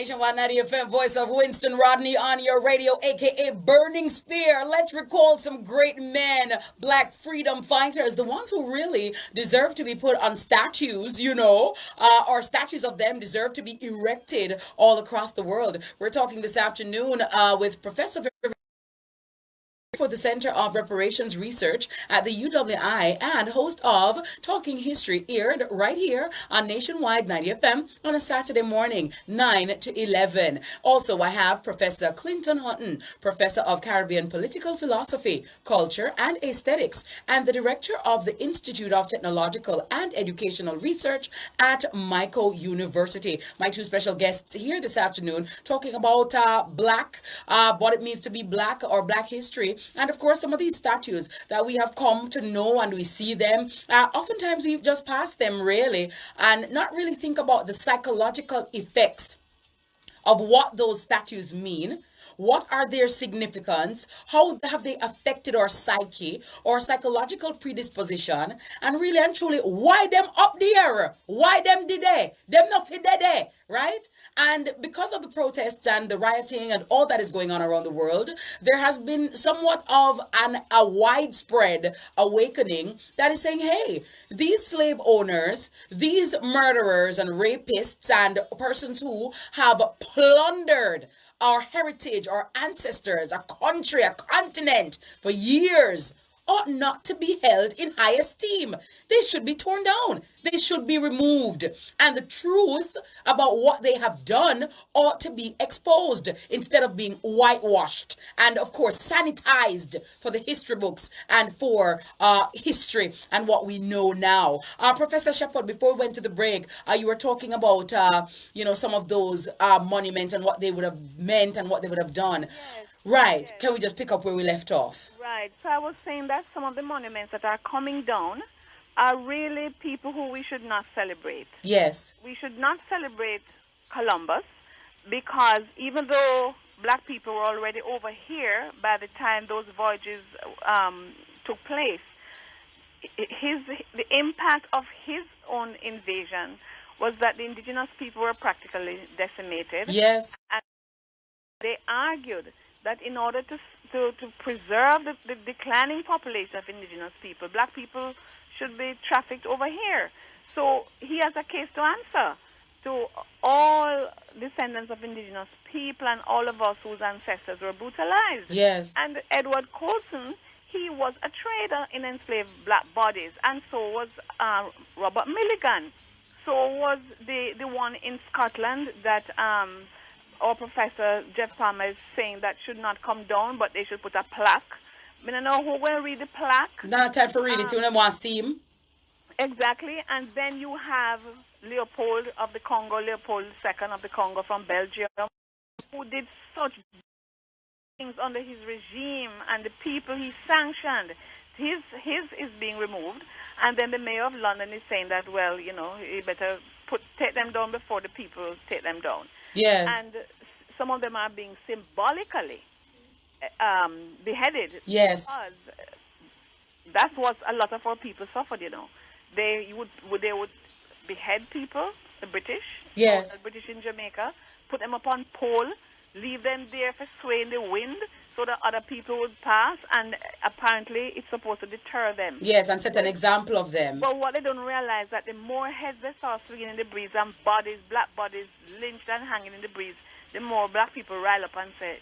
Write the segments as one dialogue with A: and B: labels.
A: Nationwide 90 FM, voice of Winston Rodney on your radio, aka Burning Spear. Let's recall some great men, black freedom fighters, the ones who really deserve to be put on statues, or statues of them deserve to be erected all across the world. We're talking this afternoon with Professor for the Center of Reparations Research at the UWI and host of Talking History, aired right here on Nationwide 90 FM on a Saturday morning, 9 to 11. Also, I have Professor Clinton Hutton, Professor of Caribbean Political Philosophy, Culture and Aesthetics, and the Director of the Institute of Technological and Educational Research at Mico University. My two special guests here this afternoon talking about what it means to be black or black history. And of course, some of these statues that we have come to know and we see them, oftentimes we just pass them really and not really think about the psychological effects of what those statues mean. What are their significance? How have they affected our psyche or psychological predisposition? And really and truly, why them up there? Why them did they? Them not fit there, right? And because of the protests and the rioting and all that is going on around the world, there has been somewhat of a widespread awakening that is saying, hey, these slave owners, these murderers and rapists and persons who have plundered our heritage, our ancestors, our country, our continent for years ought not to be held in high esteem. They should be torn down. They should be removed. And the truth about what they have done ought to be exposed instead of being whitewashed and, of course, sanitized for the history books and for history and what we know now. Professor Shepard, before we went to the break, you were talking about, some of those monuments and what they would have meant and what they would have done.
B: Yes.
A: Right.
B: Yes.
A: Can we just pick up where we left off?
B: Right. So I was saying that some of the monuments that are coming down are really people who we should not celebrate.
A: Yes.
B: We should not celebrate Columbus because even though black people were already over here by the time those voyages took place, the impact of his own invasion was that the indigenous people were practically decimated.
A: Yes.
B: And they argued that in order to preserve the declining population of indigenous people, black people should be trafficked over here. So he has a case to answer to all descendants of indigenous people and all of us whose ancestors were brutalized.
A: Yes.
B: And Edward Colson, he was a trader in enslaved black bodies, and so was Robert Milligan. So was the one in Scotland that our Professor Jeff Palmer is saying that should not come down, but they should put a plaque. I don't know who will read the plaque.
A: Not time for read it. You don't want to see him.
B: Exactly. And then you have Leopold of the Congo, Leopold II of the Congo from Belgium, who did such things under his regime and the people he sanctioned. His is being removed. And then the mayor of London is saying that, well, you better take them down before the people take them down.
A: Yes.
B: And some of them are being symbolically beheaded.
A: Yes.
B: Because that's what a lot of our people suffered, They would behead people, the British.
A: Yes.
B: The British in Jamaica, put them upon pole, leave them there for sway in the wind so that other people would pass, and apparently it's supposed to deter them.
A: Yes, and set an example of them.
B: But what they don't realize that the more heads they saw swinging in the breeze and bodies, black bodies, lynched and hanging in the breeze, the more black people rile up and say,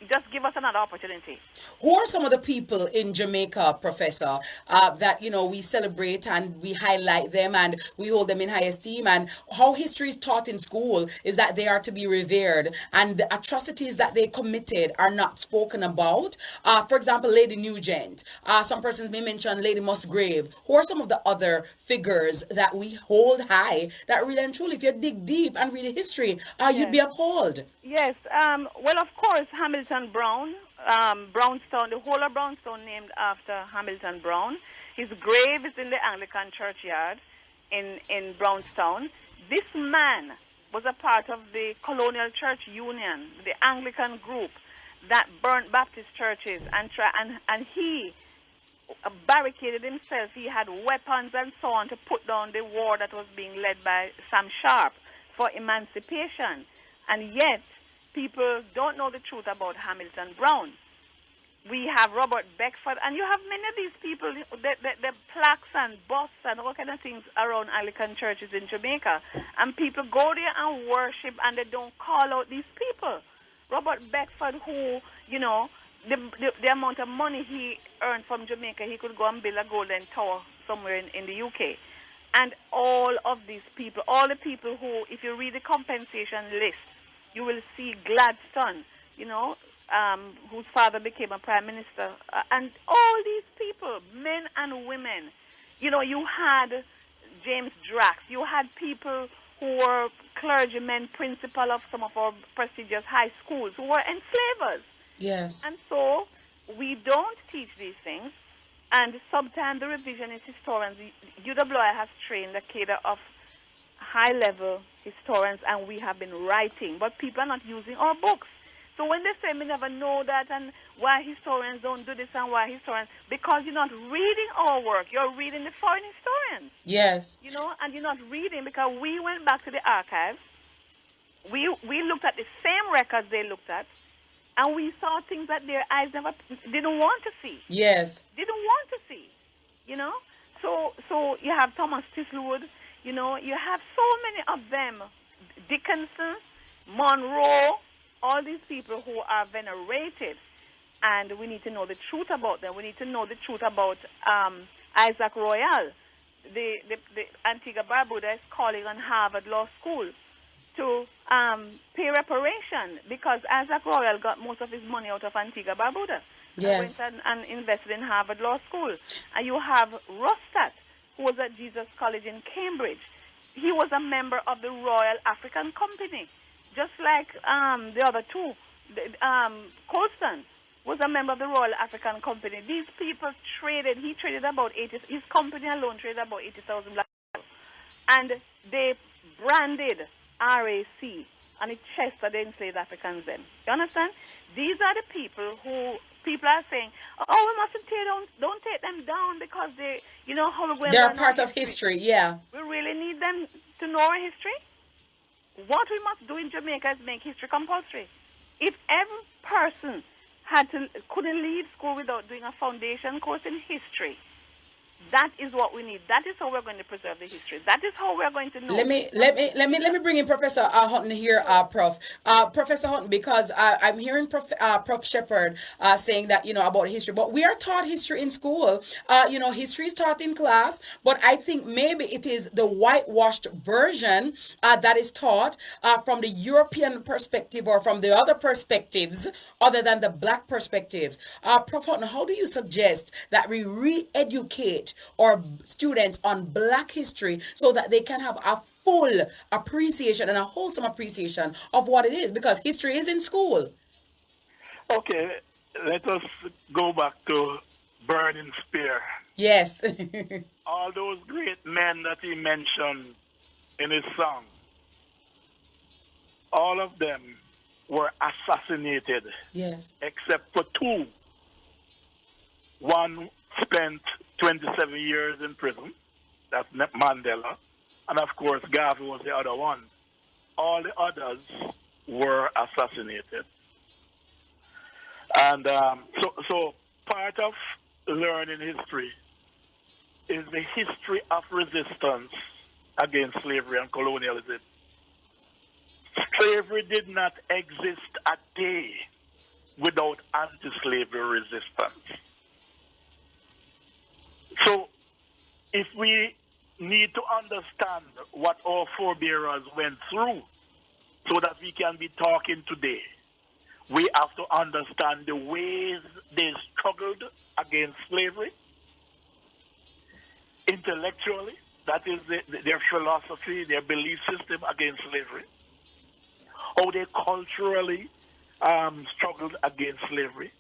B: just give us another opportunity.
A: Who are some of the people in Jamaica, Professor, that, we celebrate and we highlight them and we hold them in high esteem? And how history is taught in school is that they are to be revered and the atrocities that they committed are not spoken about. For example, Lady Nugent. Some persons may mention Lady Musgrave. Who are some of the other figures that we hold high that really and truly, if you dig deep and read the history, you'd be appalled?
B: Yes. Well, of course, Hamilton Brown, Brownstone, the whole of Brownstone named after Hamilton Brown. His grave is in the Anglican churchyard in Brownstone. This man was a part of the Colonial Church Union, the Anglican group that burnt Baptist churches, and he barricaded himself. He had weapons and so on to put down the war that was being led by Sam Sharp for emancipation. And yet, people don't know the truth about Hamilton Brown. We have Robert Beckford, and you have many of these people, the plaques and busts and all kind of things around Anglican churches in Jamaica. And people go there and worship, and they don't call out these people. Robert Beckford, who, you know, the amount of money he earned from Jamaica, he could go and build a golden tower somewhere in the UK. And all of these people, all the people who, if you read the compensation list, you will see Gladstone, you know, whose father became a prime minister, and all these people, men and women. You know, you had James Drax, you had people who were clergymen, principal of some of our prestigious high schools, who were enslavers.
A: Yes.
B: And so we don't teach these things, and sometimes the revisionist historians, UWI has trained a cadre of high-level historians, and we have been writing, but people are not using our books. So when they say we never know that and why historians don't do this and why historians, because you're not reading our work, you're reading the foreign historians.
A: Yes.
B: You know, and you're not reading because we went back to the archives, we looked at the same records they looked at, and we saw things that their eyes never didn't want to see.
A: Yes.
B: Didn't want to see, you know. So you have Thomas Tislewood, you know, you have so many of them, Dickinson, Monroe, all these people who are venerated, and we need to know the truth about them. We need to know the truth about Isaac Royal. The Antigua Barbuda is calling on Harvard Law School to pay reparation because Isaac Royal got most of his money out of Antigua Barbuda.
A: Yes.
B: And went and invested in Harvard Law School. And you have Rostat, who was at Jesus College in Cambridge. He was a member of the Royal African Company, just like the other two. Colston was a member of the Royal African Company. These people traded, he traded about 80, his company alone traded about 80,000 black people. And they branded RAC on the chest of the enslaved Africans then. You understand? These are the people who people are saying, oh, we mustn't tear down, don't take them down because they, you know, how we're going
A: They're part of history, yeah.
B: We really need them to know our history. What we must do in Jamaica is make history compulsory. If every person couldn't leave school without doing a foundation course in history, that is what we need. That is how we're going to preserve the history. That is how we're going to know.
A: Let me bring in Professor Hutton here, Prof. Professor Hutton, because I'm hearing Prof Shepherd saying that, you know, about history, but we are taught history in school. You know, history is taught in class, but I think maybe it is the whitewashed version that is taught from the European perspective or from the other perspectives other than the black perspectives. Prof Hutton, how do you suggest that we re-educate our students on black history so that they can have a full appreciation and a wholesome appreciation of what it is, because history is in school?
C: Okay, let us go back to Burning Spear.
A: Yes.
C: All those great men that he mentioned in his song, all of them were assassinated.
A: Yes.
C: Except for two. One spent 27 years in prison. That's Mandela. And of course, Garvey was the other one. All the others were assassinated. And so part of learning history is the history of resistance against slavery and colonialism. Slavery did not exist a day without anti-slavery resistance. So, if we need to understand what our forebearers went through so that we can be talking today, we have to understand the ways they struggled against slavery, intellectually, that is their philosophy, their belief system against slavery, how they culturally struggled against slavery,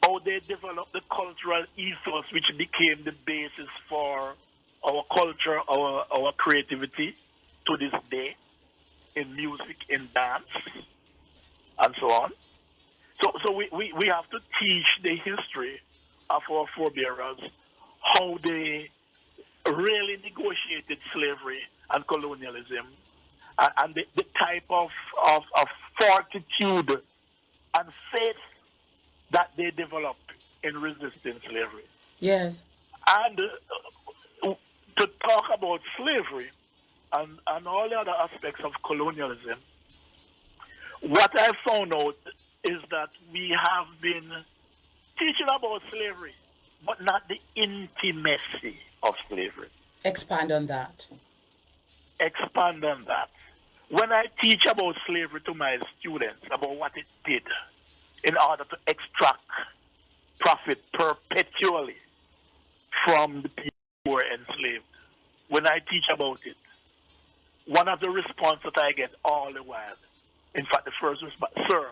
C: how they developed the cultural ethos which became the basis for our culture, our creativity to this day, in music, in dance, and so on. So we have to teach the history of our forebearers, how they really negotiated slavery and colonialism, and the type of fortitude and faith that they developed in resisting slavery.
A: Yes.
C: And to talk about slavery and all the other aspects of colonialism, what I found out is that we have been teaching about slavery, but not the intimacy of slavery.
A: Expand on that.
C: Expand on that. When I teach about slavery to my students, about what it did in order to extract profit perpetually from the people who were enslaved, when I teach about it, one of the responses that I get all the while, in fact, the first response, sir,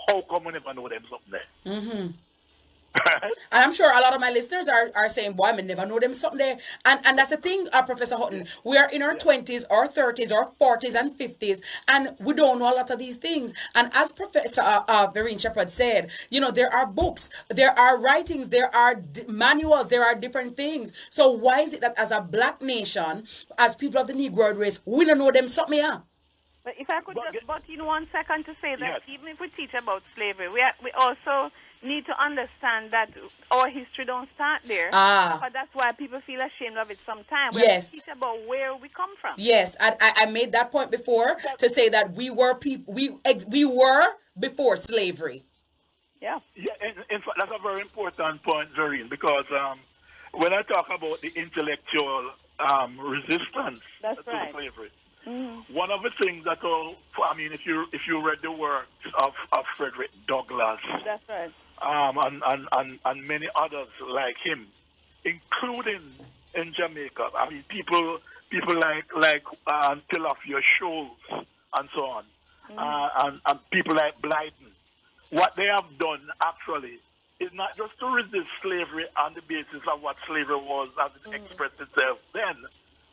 C: how come we never know them something there?
A: Mm-hmm. And I'm sure a lot of my listeners are saying, boy, I never know them something there. And that's the thing, Professor Hutton. We are in our 20s or 30s or 40s and 50s, and we don't know a lot of these things. And as Professor Vereen Shepherd said, you know, there are books, there are writings, there are manuals, there are different things. So why is it that as a black nation, as people of the Negro race, we don't know them something here?
B: But if I could just butt in 1 second to say that
C: yes.
B: even if we teach about slavery, we also need to understand that our history don't start there. But that's why people feel ashamed of it sometimes. We have to teach about where we come from.
A: Yes, I made that point before to say that we were people. We were before slavery.
B: Yeah.
C: Yeah, in fact, that's a very important point, Vereen, because when I talk about the intellectual resistance to slavery, one of the things that if you read the works of Frederick Douglass,
B: that's right.
C: And many others like him, including in Jamaica. I mean, people like Tilapia Shoals and so on, and people like Blyden. What they have done actually is not just to resist slavery on the basis of what slavery was as it expressed itself then,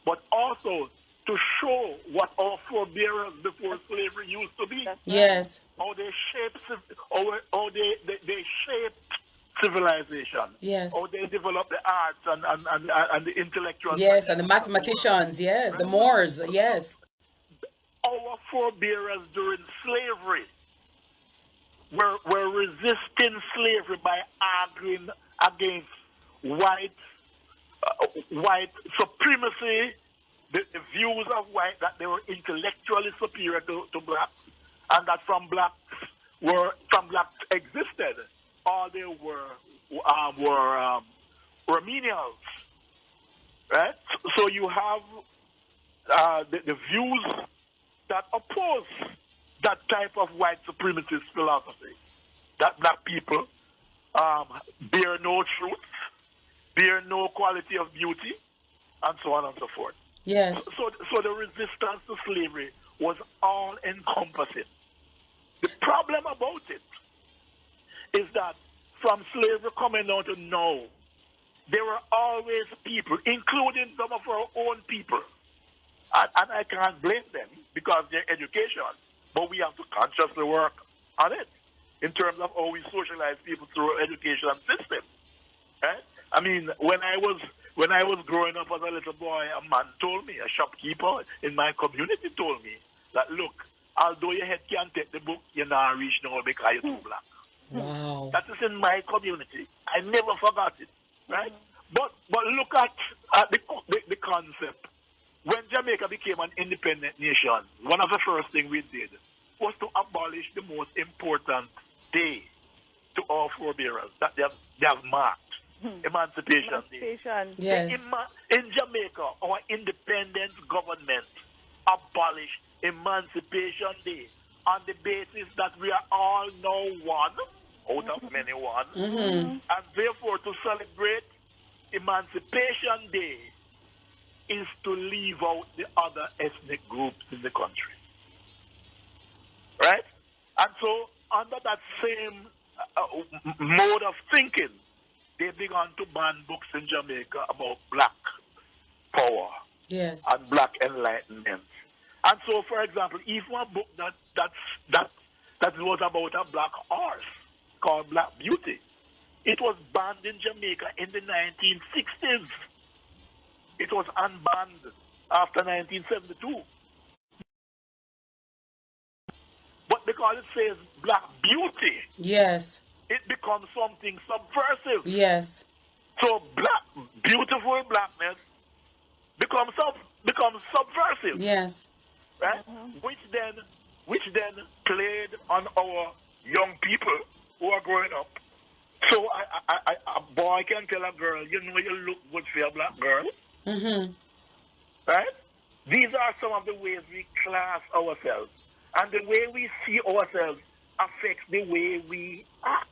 C: but also to show what our forebearers before slavery used to be.
A: Yes.
C: How they shaped civilization.
A: Yes.
C: How they developed the arts and the intellectual.
A: Yes, and the mathematicians. Yes, the Moors. Yes.
C: Our forebearers during slavery were resisting slavery by arguing against white supremacy. The views of white that they were intellectually superior to blacks, and that from blacks existed, all they were menials, right? So you have the views that oppose that type of white supremacist philosophy, that black people bear no truth, bear no quality of beauty, and so on and so forth.
A: Yes.
C: So the resistance to slavery was all encompassing. The problem about it is that from slavery coming down to now, there were always people, including some of our own people, and I can't blame them because their education, but we have to consciously work on it in terms of how we socialize people through our education system. Right? I mean, when I was growing up as a little boy, a man told me, a shopkeeper in my community told me that, look, although your head can't take the book, you're not reach now because you're too black.
A: Wow.
C: That is in my community. I never forgot it, right? But look at the concept. When Jamaica became an independent nation, one of the first things we did was to abolish the most important day to our forebearers that they have marked. Emancipation Day.
A: Yes.
C: In Jamaica, our independent government abolished Emancipation Day on the basis that we are all now one, out of many one, and therefore to celebrate Emancipation Day is to leave out the other ethnic groups in the country. Right? And so under that same mode of thinking, they began to ban books in Jamaica about black power and black enlightenment. And so, for example, even a book that was about a black horse called Black Beauty, it was banned in Jamaica in the 1960s. It was unbanned after 1972. because it says black beauty,
A: Yes.
C: it becomes something subversive.
A: Yes.
C: So beautiful blackness becomes subversive,
A: Yes.
C: right? Which then played on our young people who are growing up. So a boy can tell a girl, you know, you look good for a black girl,
A: Mm-hmm.
C: right? These are some of the ways we class ourselves, and the way we see ourselves affects the way we act.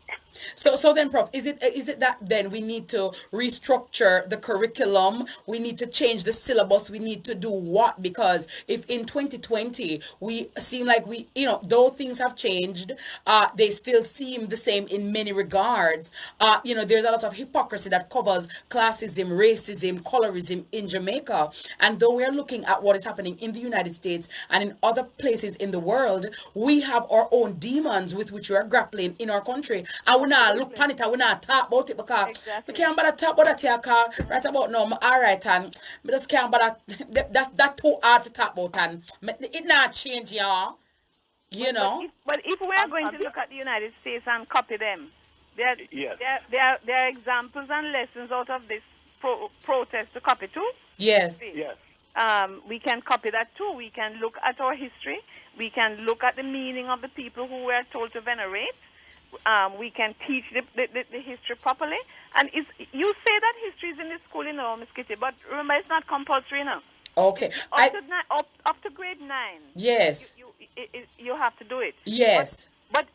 A: So then, Prof, is it that then we need to restructure the curriculum? We need to change the syllabus. We need to do what? Because if in 2020 we seem like though things have changed, they still seem the same in many regards. There's a lot of hypocrisy that covers classism, racism, colorism in Jamaica. And though we're looking at what is happening in the United States and in other places in the world, we have our own demons with which we are grappling in our country. I will not look pan it, I will not talk about it because we can't bother talk about that here, right about now, alright, and we just can't bother, that too hard to talk about, and it not change, y'all.
B: But if we are going to look at the United States and copy them, there are examples and lessons out of this protest to copy too.
A: Yes.
C: Yes.
B: We can copy that too. We can look at our history. We can look at the meaning of the people who were told to venerate. We can teach the history properly. And you say that history is in the school, Miss Kitty, but remember, it's not compulsory now.
A: Okay.
B: Up to grade 9.
A: Yes.
B: You have to do it.
A: Yes.
B: But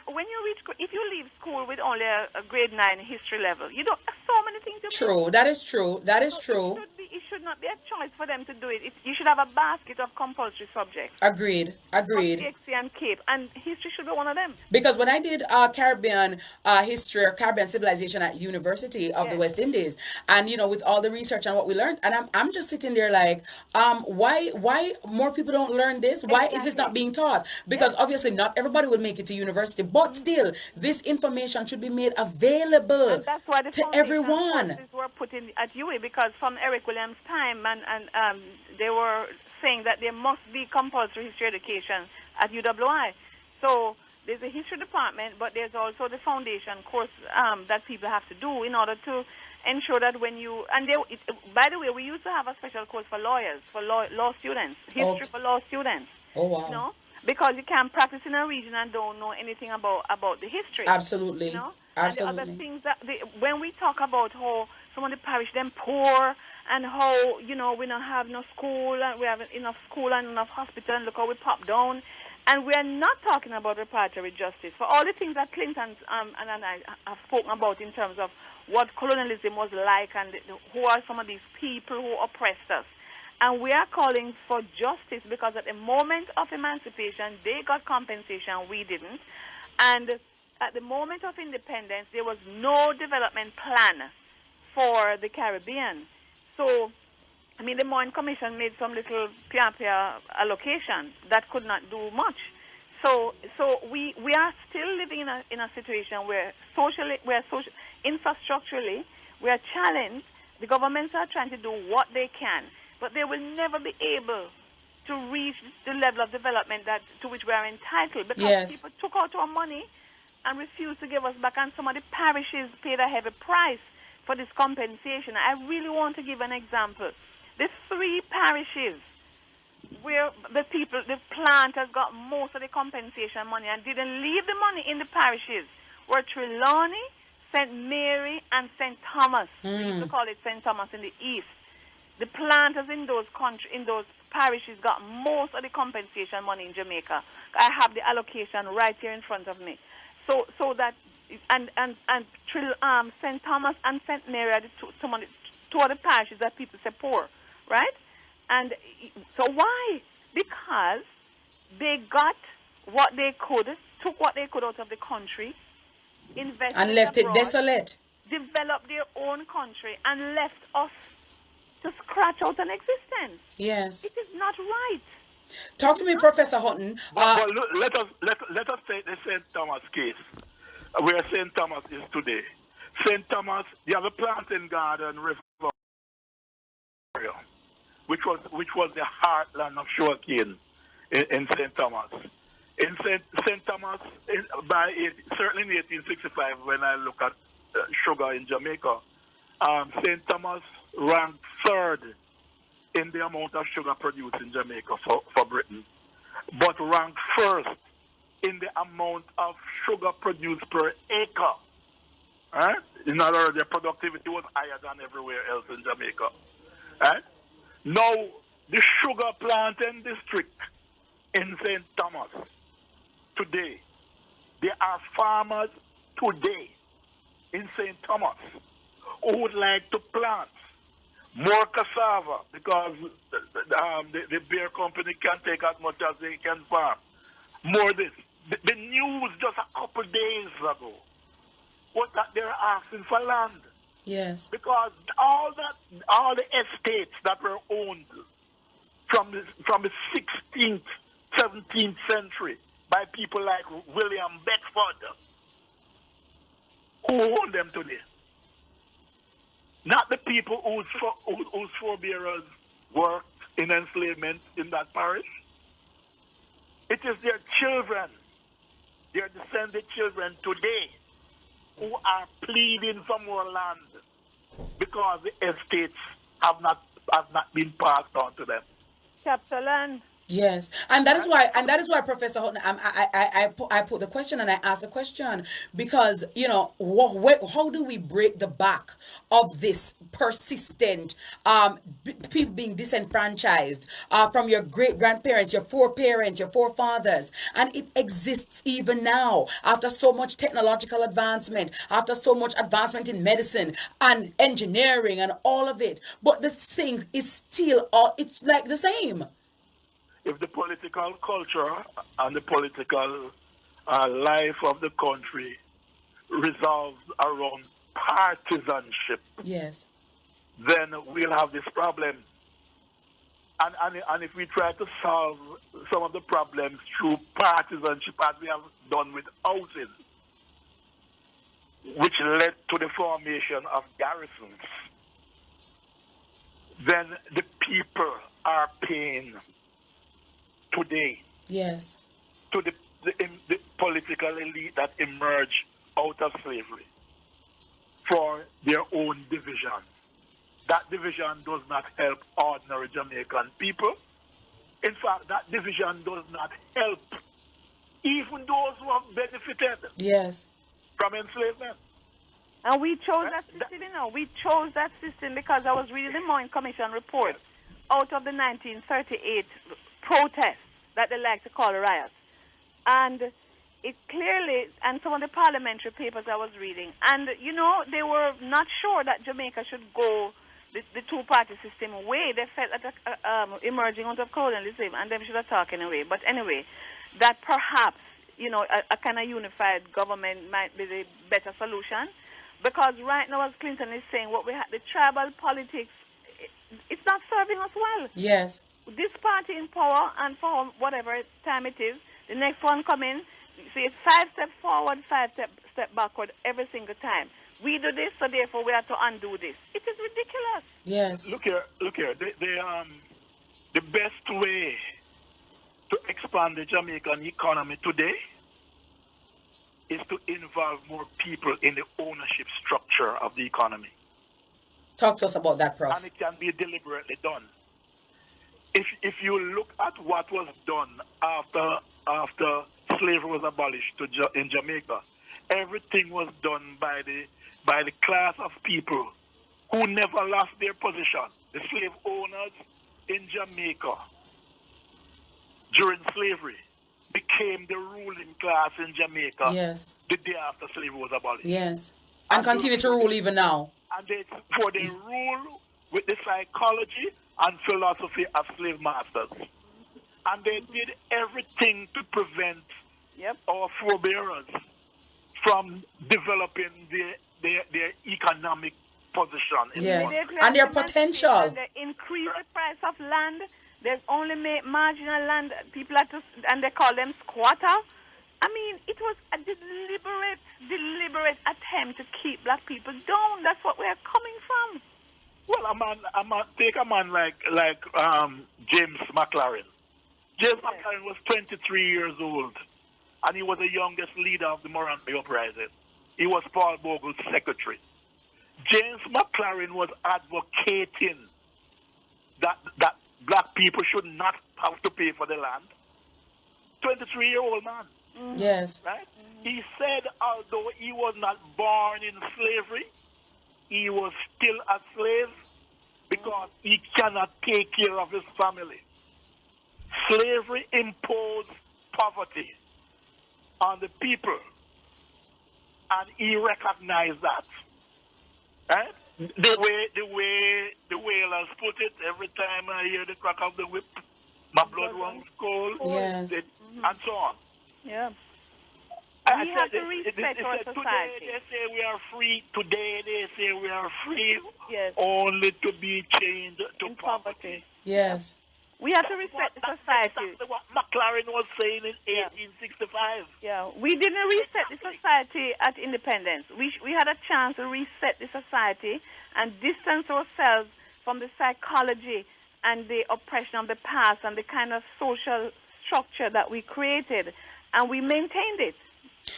B: when you reach, if you leave school with only a grade 9 history level, you don't have so many things to do.
A: True. That is true. That is true.
B: It should not be a choice for them to do it. You should have a basket of compulsory subjects.
A: Agreed.
B: Dixie and Cape, and history should be one of them.
A: Because when I did Caribbean history or Caribbean civilization at University of the West Indies, and with all the research and what we learned, and I'm just sitting there like, why more people don't learn this? Why is this not being taught? Because obviously not everybody will make it to university, but still this information should be made available
B: and that's why
A: to everyone.
B: Were put in at UA, because from Eric Williams' time, and they were saying that there must be compulsory history education at UWI. So there's a history department, but there's also the foundation course that people have to do in order to ensure that when you, by the way, we used to have a special course for lawyers, for law students, history for law students.
A: Oh, wow.
B: Because you can't practice in a region and don't know anything about the history.
A: Absolutely. Absolutely.
B: And the other things that when we talk about how some of the parish them poor, and how we don't have no school, and we have enough school and enough hospital, and look how we pop down, and we are not talking about reparatory justice for all the things that Clinton and I have spoken about in terms of what colonialism was like, and who are some of these people who oppressed us. And we are calling for justice because at the moment of emancipation, they got compensation, we didn't. And at the moment of independence, there was no development plan for the Caribbean. So, the Mon Commission made some little pia allocation that could not do much. So we are still living in a situation where infrastructurally, we are challenged. The governments are trying to do what they can, but they will never be able to reach the level of development to which we are entitled, because people took out our money and refused to give us back, and some of the parishes paid a heavy price for this compensation. I really want to give an example. The 3 parishes where the planters got most of the compensation money and didn't leave the money in the parishes were Trelawney, St. Mary, and St. Thomas. We used to call it St. Thomas in the east. The planters in those parishes got most of the compensation money in Jamaica. I have the allocation right here in front of me. So that and St. Thomas and St. Mary are two other parishes that people say poor, right? And so why? Because they got what they could, took what they could out of the country, invested
A: and left
B: abroad,
A: it desolate,
B: developed their own country, and left us to scratch out an existence.
A: Yes,
B: it is not right.
A: Talk to me, Professor Hutton.
C: Well, let us take the St. Thomas case, where St. Thomas is today. St. Thomas, you have a planting garden area, which was the heartland of sugarcane in St. Thomas. In St. Thomas, certainly in 1865, when I look at sugar in Jamaica, St. Thomas ranked third in the amount of sugar produced in Jamaica for Britain, but ranked first in the amount of sugar produced per acre. Right? In other words, their productivity was higher than everywhere else in Jamaica. Right? Now, the sugar planting district in St. Thomas today, there are farmers today in St. Thomas who would like to plant more cassava because the beer company can take as much as they can farm. More this. The news just a couple days ago was that they're asking for land.
A: Yes.
C: Because all the estates that were owned from the 16th, 17th century by people like William Beckford, who own them today? Not the people whose forebearers worked in enslavement in that parish. It is their children, their descended children today, who are pleading for more land because the estates have not been passed on to them.
B: Chapter land.
A: Yes, and that is why, Professor Houghton, I put the question and I asked the question because how do we break the back of this persistent people being disenfranchised from your great grandparents, your foreparents, your forefathers, and it exists even now after so much technological advancement, after so much advancement in medicine and engineering and all of it, but the thing is still it's like the same.
C: If the political culture and the political life of the country resolves around partisanship,
A: yes,
C: then we'll have this problem. And if we try to solve some of the problems through partisanship, as we have done with housing, which led to the formation of garrisons, then the people are paying today,
A: yes,
C: to the political elite that emerged out of slavery for their own division. That division does not help ordinary Jamaican people. In fact, that division does not help even those who have benefited
A: yes,
C: from enslavement.
B: And we chose that system, We chose that system because I was reading the Moyne Commission report out of the 1938 protests that they like to call riots. And it clearly, and some of the parliamentary papers I was reading, and, they were not sure that Jamaica should go the two-party system away. They felt that emerging out of colonialism, and they should have taken away. But anyway, that perhaps, a kind of unified government might be the better solution. Because right now, as Clinton is saying, what we have, the tribal politics, it's not serving us well.
A: yes,
B: This party in power, and for whatever time it is, the next one come in, see, it's 5 steps forward, 5 step backward every single time. We do this, so therefore we have to undo this. It is ridiculous.
A: yes.
C: Look here. The best way to expand the Jamaican economy today is to involve more people in the ownership structure of the economy.
A: Talk to us about that, Prof.
C: And it can be deliberately done. If you look at what was done after slavery was abolished in Jamaica, everything was done by the class of people who never lost their position. The slave owners in Jamaica during slavery became the ruling class in Jamaica.
A: Yes.
C: The day after slavery was abolished.
A: Yes. And continue to rule even now.
C: And they rule with the psychology and philosophy of slave masters. And they did everything to prevent our forebearers from developing their economic position.
A: Yes. And their potential.
B: And they increase the price of land. There's only marginal land. People have to, and they call them squatter. I mean, it was a deliberate attempt to keep black people down. That's what we're coming from.
C: Well, take a man like James McLaren. James McLaren was 23 years old, and he was the youngest leader of the Morant Bay Uprising. He was Paul Bogle's secretary. James McLaren was advocating that black people should not have to pay for the land. 23-year-old man.
A: Yes.
C: Right? He said although he was not born in slavery, he was still a slave because he cannot take care of his family. Slavery imposed poverty on the people, and he recognized that. Right? The way the whalers put it, every time I hear the crack of the whip, my blood runs cold.
A: Yes.
C: And so on.
B: Yeah.
C: I
B: We
C: said
B: have to
C: this-
B: respect
C: it
B: our
C: said
B: society.
C: Today they say we are free. Today they say we are free.
B: Yes.
C: Only to be chained to
B: In
C: poverty.
B: poverty.
A: Yes.
B: We have to respect the
C: That's
B: society.
C: exactly what McLaren was saying in
B: Yeah.
C: 1865.
B: Yeah, we didn't reset the society at independence. We had a chance to reset the society and distance ourselves from the psychology and the oppression of the past and the kind of social structure that we created, and we maintained it.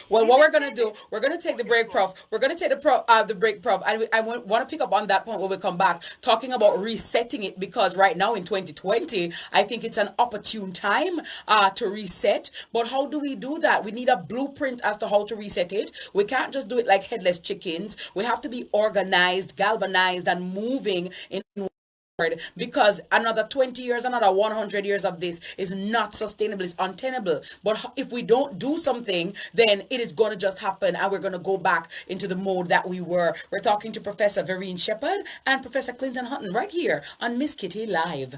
A: Well, what we're going to do, we're going to take the break, Prof. We're going to take the break, Prof. And I want to pick up on that point when we come back, talking about resetting it, because right now in 2020, I think it's an opportune time to reset. But how do we do that? We need a blueprint as to how to reset it. We can't just do it like headless chickens. We have to be organized, galvanized, and moving in because another 20 years, another 100 years of this is not sustainable, it's untenable. But if we don't do something, then it is going to just happen and we're going to go back into the mode that we were. We're talking to Professor Vereen Shepherd and Professor Clinton Hutton right here on Miss Kitty Live.